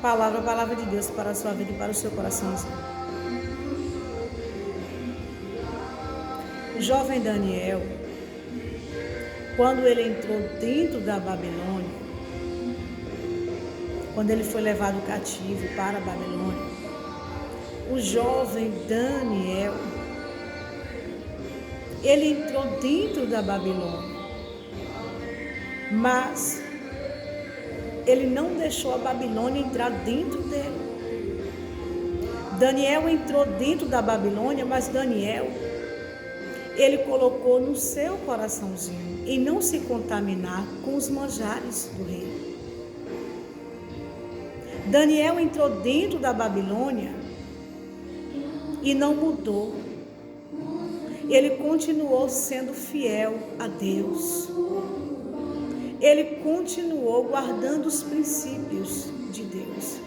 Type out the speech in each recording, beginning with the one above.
Palavra de Deus para a sua vida e para o seu coraçãozinho. O jovem Daniel, quando ele entrou dentro da Babilônia, quando ele foi levado cativo para a Babilônia, o jovem Daniel, ele entrou dentro da Babilônia, mas ele não deixou a Babilônia entrar dentro dele. Daniel entrou dentro da Babilônia, mas Daniel, ele colocou no seu coraçãozinho em não se contaminar com os manjares do rei. Daniel entrou dentro da Babilônia e não mudou. Ele continuou sendo fiel a Deus. Ele continuou guardando os princípios de Deus.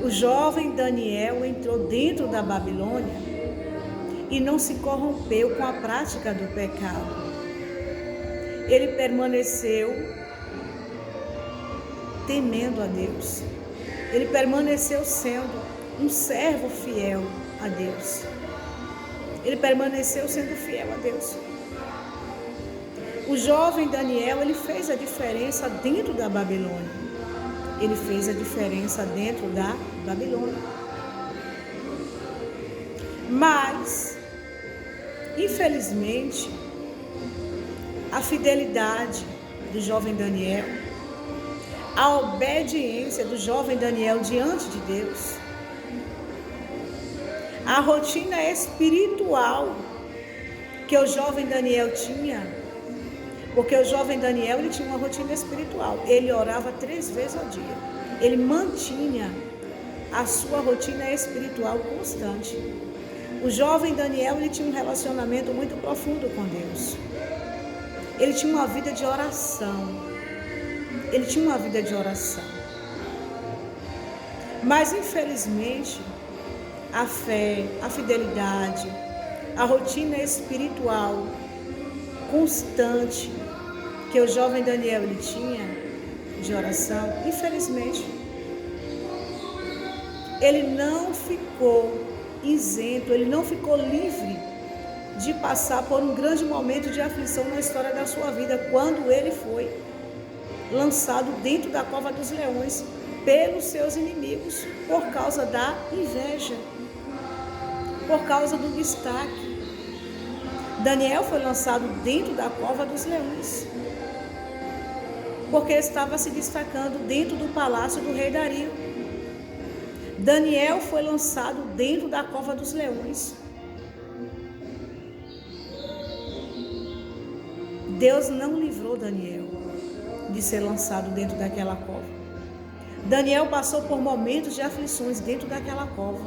O jovem Daniel entrou dentro da Babilônia e não se corrompeu com a prática do pecado. Ele permaneceu temendo a Deus. Ele permaneceu sendo um servo fiel a Deus. Ele permaneceu sendo fiel a Deus. O jovem Daniel, ele fez a diferença dentro da Babilônia. Ele fez a diferença dentro da Babilônia. Mas, infelizmente, a fidelidade do jovem Daniel, a obediência do jovem Daniel diante de Deus, a rotina espiritual que o jovem Daniel tinha, porque o jovem Daniel, ele tinha uma rotina espiritual. Ele orava 3 vezes ao dia. Ele mantinha a sua rotina espiritual constante. O jovem Daniel, ele tinha um relacionamento muito profundo com Deus. Ele tinha uma vida de oração. Ele tinha uma vida de oração. Mas, infelizmente, a fé, a fidelidade, a rotina espiritual constante que o jovem Daniel ele tinha de oração, infelizmente, ele não ficou isento, ele não ficou livre de passar por um grande momento de aflição na história da sua vida, quando ele foi lançado dentro da cova dos leões pelos seus inimigos, por causa da inveja, por causa do destaque. Daniel foi lançado dentro da cova dos leões, porque estava se destacando dentro do palácio do rei Dario. Daniel foi lançado dentro da cova dos leões. Deus não livrou Daniel de ser lançado dentro daquela cova. Daniel passou por momentos de aflições dentro daquela cova.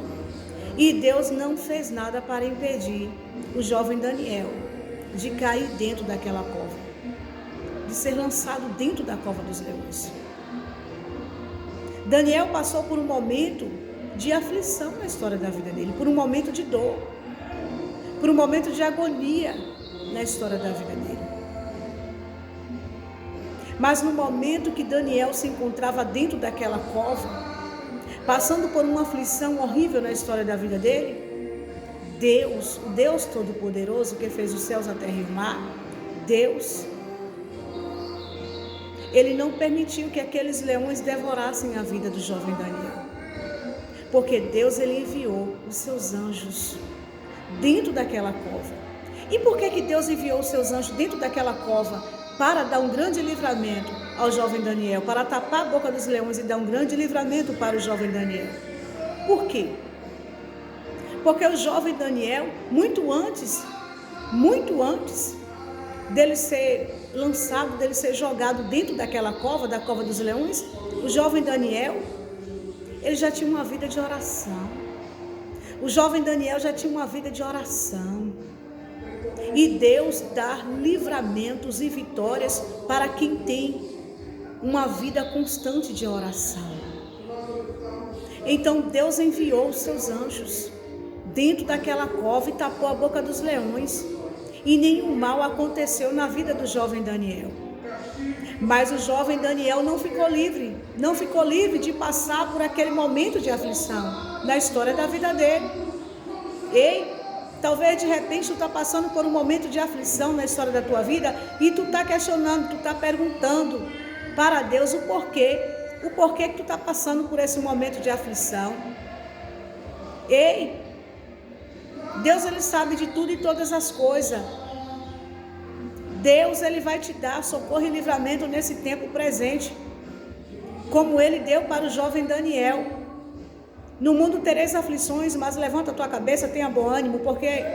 E Deus não fez nada para impedir o jovem Daniel de cair dentro daquela cova, de ser lançado dentro da cova dos leões. Daniel passou por um momento de aflição na história da vida dele, por um momento de dor, por um momento de agonia na história da vida dele. Mas no momento que Daniel se encontrava dentro daquela cova, passando por uma aflição horrível na história da vida dele, Deus, o Deus Todo-Poderoso, que fez os céus, a terra e o mar, Deus, ele não permitiu que aqueles leões devorassem a vida do jovem Daniel. Porque Deus, ele enviou os seus anjos dentro daquela cova. E por que Deus enviou os seus anjos dentro daquela cova? Para dar um grande livramento ao jovem Daniel, para tapar a boca dos leões e dar um grande livramento para o jovem Daniel. Por quê? Porque o jovem Daniel, muito antes dele ser lançado, dele ser jogado dentro daquela cova, da cova dos leões, o jovem Daniel, ele já tinha uma vida de oração. O jovem Daniel já tinha uma vida de oração. E Deus dá livramentos e vitórias para quem tem uma vida constante de oração. Então Deus enviou os seus anjos dentro daquela cova e tapou a boca dos leões. E nenhum mal aconteceu na vida do jovem Daniel. Mas o jovem Daniel não ficou livre de passar por aquele momento de aflição na história da vida dele. Ei, talvez de repente tu está passando por um momento de aflição na história da tua vida e tu está questionando, tu está perguntando para Deus o porquê que tu está passando por esse momento de aflição. Ei, Deus, ele sabe de tudo e todas as coisas. Deus, ele vai te dar socorro e livramento nesse tempo presente, como ele deu para o jovem Daniel. No mundo tereis aflições, mas levanta a tua cabeça, tenha bom ânimo, porque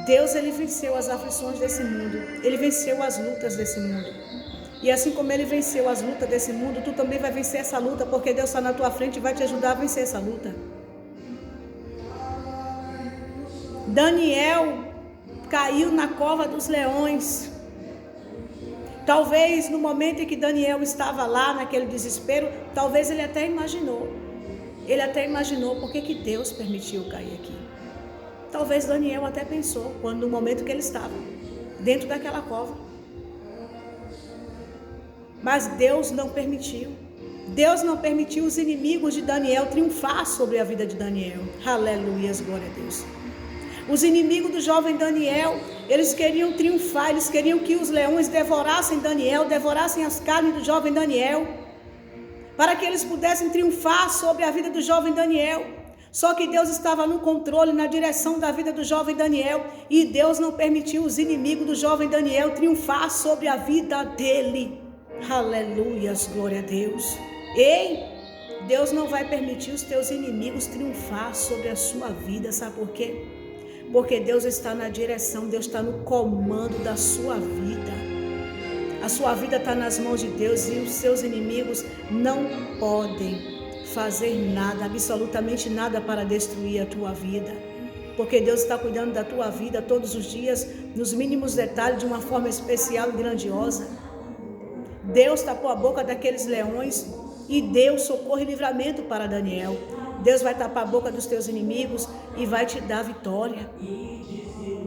Deus, ele venceu as aflições desse mundo, ele venceu as lutas desse mundo. E assim como ele venceu as lutas desse mundo, tu também vai vencer essa luta, porque Deus está na tua frente e vai te ajudar a vencer essa luta. Daniel caiu na cova dos leões. Talvez no momento em que Daniel estava lá, naquele desespero, talvez ele até imaginou por que Deus permitiu cair aqui. Talvez Daniel até pensou, no momento que ele estava dentro daquela cova. Mas Deus não permitiu. Deus não permitiu os inimigos de Daniel triunfar sobre a vida de Daniel. Aleluias, glória a Deus. Os inimigos do jovem Daniel, eles queriam triunfar, eles queriam que os leões devorassem Daniel, devorassem as carnes do jovem Daniel, para que eles pudessem triunfar sobre a vida do jovem Daniel. Só que Deus estava no controle, na direção da vida do jovem Daniel, e Deus não permitiu os inimigos do jovem Daniel triunfar sobre a vida dele. Aleluias, glória a Deus. Ei, Deus não vai permitir os teus inimigos triunfar sobre a sua vida, sabe por quê? Porque Deus está na direção, Deus está no comando da sua vida. A sua vida está nas mãos de Deus e os seus inimigos não podem fazer nada, absolutamente nada para destruir a tua vida. Porque Deus está cuidando da tua vida todos os dias, nos mínimos detalhes, de uma forma especial e grandiosa. Deus tapou a boca daqueles leões e deu socorro e livramento para Daniel. Deus vai tapar a boca dos teus inimigos e vai te dar vitória.